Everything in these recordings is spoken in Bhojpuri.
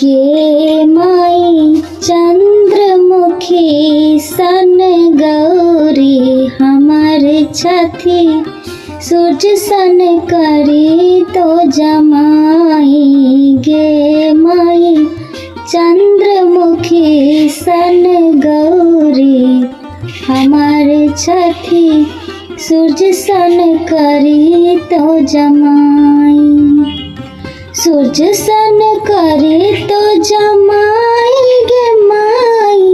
गे माई चंद्रमुखी सन गौरी हमार छथी, सूर्य सन करी तो जमाई। गे माई चंद्रमुखी सन गौरी हमार छथी, सूर्य सन करी तो जमाई। सूर्य सन करे तो जमाई गे माई,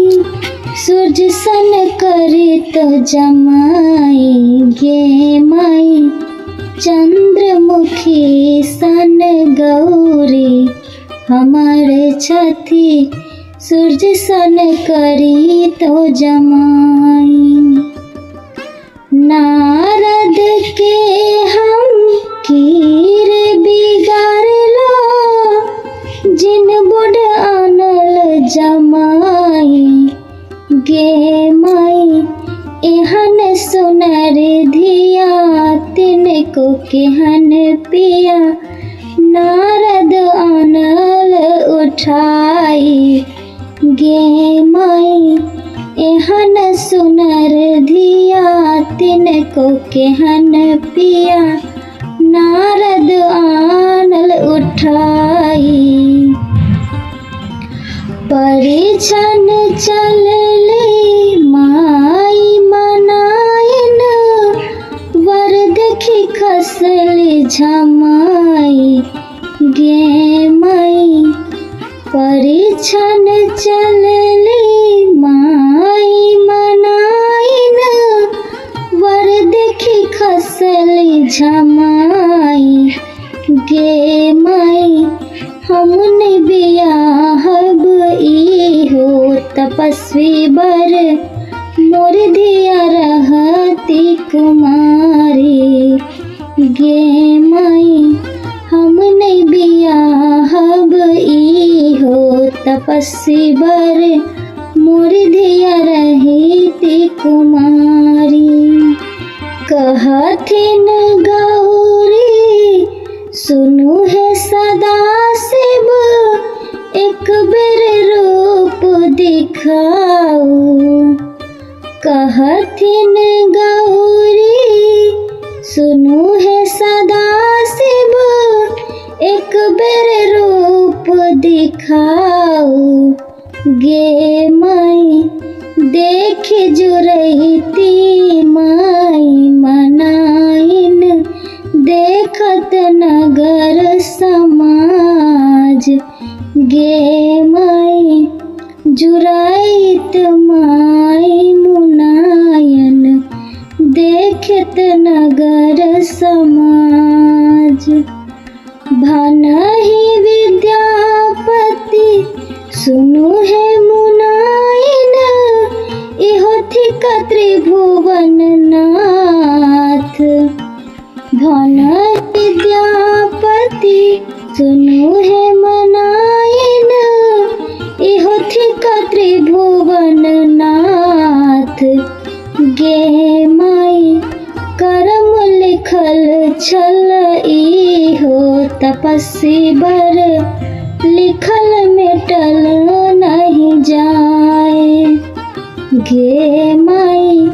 सूर्य सन करे तो जमाई। गे माई चंद्रमुखी सन गौरी हमार छथी, सूर्य सन करी तो जमाई। नारद के हम कीर बिगाड़लो, जिन बुढ़ आनल जमाई। गे माई एहन सुनर धिया, तिनको केहन पिया, नारद आनल उठाई। गे माई एहन सुनर धिया, तिनको केहन पिया, नारद आनल उठाई। परिछन चलले माई मनाइन, वर देखी खसले झमाई। गे माई परिछन चलले माई मनाइन, वर देखी खसले झमाई। गे माई हमने बियाहब इहो तपस्वी बर, मोर धिया रहती कुमारी। गे माई हमने बियाहब इहो तपस्वी बर, मोर धिया रहती कुमारी। कहथिन गौरी सुनु है सदा शिव, एक बेर रूप दिखाओ। कहथिन गौरी सुनु है सदा शिव, एक बेर रूप दिखाओ। गे माई देख जुरहिती माई मनाइन, देखत नगर समाज। गे माई जुराइत माई मुनायन, देखत नगर समाज। भनहि विद्यापति सुनु है मुनायन, इहो थिक त्रिभुवन नाथ। भनहि विद्यापति सुनु है मुनायन, इहो थिक त्रिभुवन नाथ। गे माई करम लिखल छल इहो तपस्वी बर, लिखल मिटल नहीं जाए। गे माई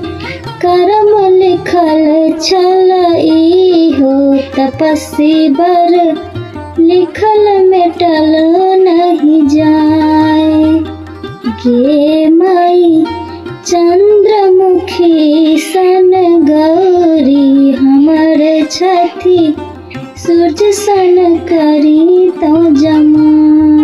करम लिखल छल इहो तपस्वी बर, लिखल मिटल नहीं जाए। गे माई चंद्रमुखी सन गौरी हमर छथी, सूर्य सन करी तो जमाई।